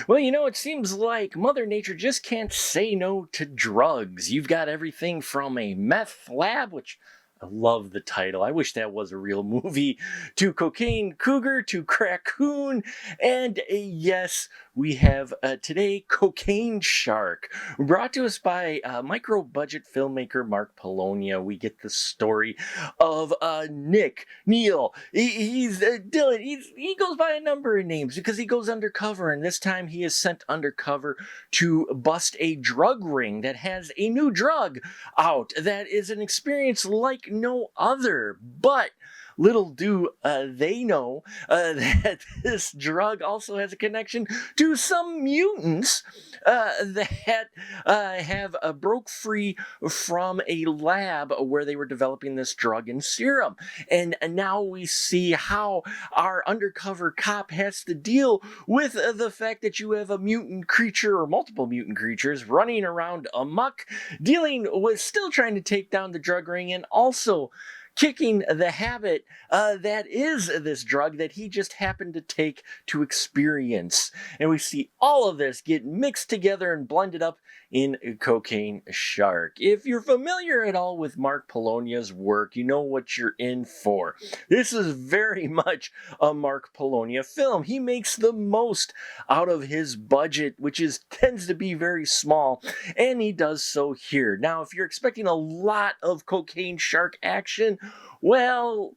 Well, it seems like Mother Nature just can't say no to drugs. You've got everything from a meth lab, which I love the title. I wish that was a real movie, to cocaine cougar, to crackoon, and yes, we have today cocaine shark. Brought to us by micro budget filmmaker Mark Polonia. We get the story of Nick, Neil, he's Dylan. He goes by a number of names because he goes undercover, and this time he is sent undercover to bust a drug ring that has a new drug out that is an experience like no other. But little do they know that this drug also has a connection to some mutants that have broke free from a lab where they were developing this drug in serum. And now we see how our undercover cop has to deal with the fact that you have a mutant creature or multiple mutant creatures running around amok, dealing with still trying to take down the drug ring and also kicking the habit that is this drug that he just happened to take to experience. And we see all of this get mixed together and blended up in Cocaine Shark. If you're familiar at all with Mark Polonia's work, you know what you're in for. This is very much a Mark Polonia film. He makes the most out of his budget, which tends to be very small, and he does so here. Now, if you're expecting a lot of Cocaine Shark action, well,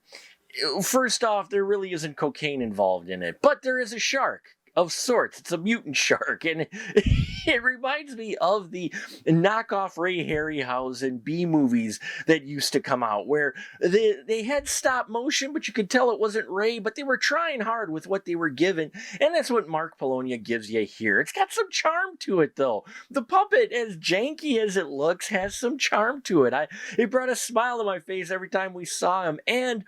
first off, there really isn't cocaine involved in it, but there is a shark of sorts. It's a mutant shark, and it reminds me of the knockoff Ray Harryhausen B movies that used to come out, where they had stop motion, but you could tell it wasn't Ray, but they were trying hard with what they were given, and that's what Mark Polonia gives you here. It's got some charm to it, though. The puppet, as janky as it looks, has some charm to it. It brought a smile to my face every time we saw him, and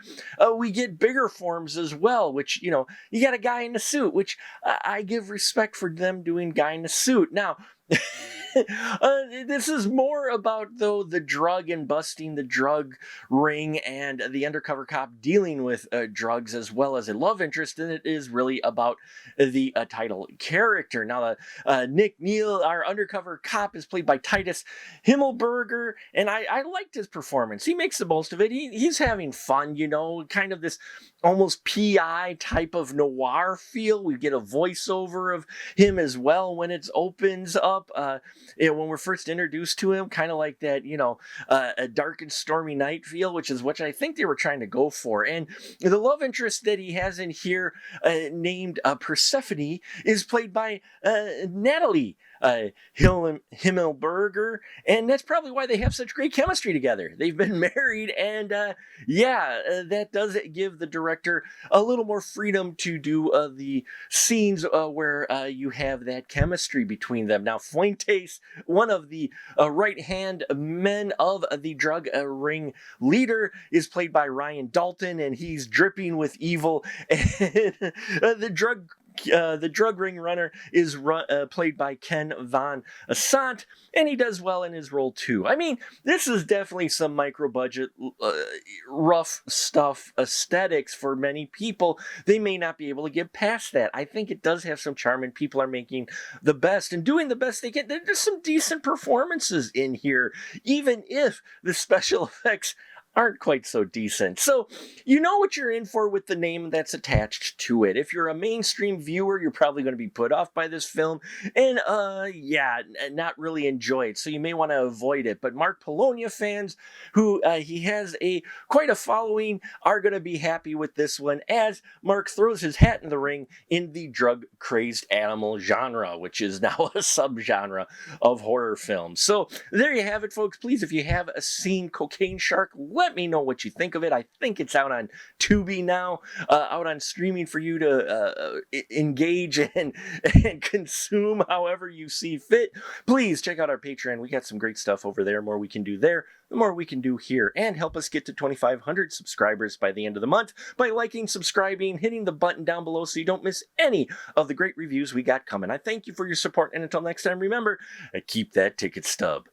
we get bigger forms as well, which, you got a guy in a suit, which I give respect for them doing guy in a suit. Now, this is more about, though, the drug and busting the drug ring and the undercover cop dealing with drugs as well as a love interest, and it is really about the title character. Now, Nick Neal, our undercover cop, is played by Titus Himmelberger, and I liked his performance. He makes the most of it. He's having fun, kind of this almost PI type of noir feel. We get a voiceover of him as well when it opens up. When we're first introduced to him, kind of like that, a dark and stormy night feel, which is what I think they were trying to go for. And the love interest that he has in here, named Persephone, is played by Natalie Himmelberger, and that's probably why they have such great chemistry together. They've been married, and that does give the director a little more freedom to do the scenes where you have that chemistry between them. Now, Fuentes, one of the right-hand men of the drug ring leader, is played by Ryan Dalton, and he's dripping with evil. And the drug ring runner is played by Ken Von Assant, and he does well in his role too. I mean, this is definitely some micro-budget, rough stuff aesthetics for many people. They may not be able to get past that. I think it does have some charm, and people are making the best and doing the best they can. There's some decent performances in here, even if the special effects aren't quite so decent. So you know what you're in for with the name that's attached to it. If you're a mainstream viewer, you're probably going to be put off by this film and not really enjoy it. So you may want to avoid it. But Mark Polonia fans, who he has quite a following, are going to be happy with this one, as Mark throws his hat in the ring in the drug-crazed animal genre, which is now a subgenre of horror films. So there you have it, folks. Please, if you have seen Cocaine Shark, let me know what you think of it. I think it's out on Tubi now, out on streaming for you to engage and consume however you see fit. Please check out our Patreon. We got some great stuff over there. The more we can do there, the more we can do here. And help us get to 2,500 subscribers by the end of the month by liking, subscribing, hitting the button down below so you don't miss any of the great reviews we got coming. I thank you for your support, and until next time, remember, keep that ticket stub.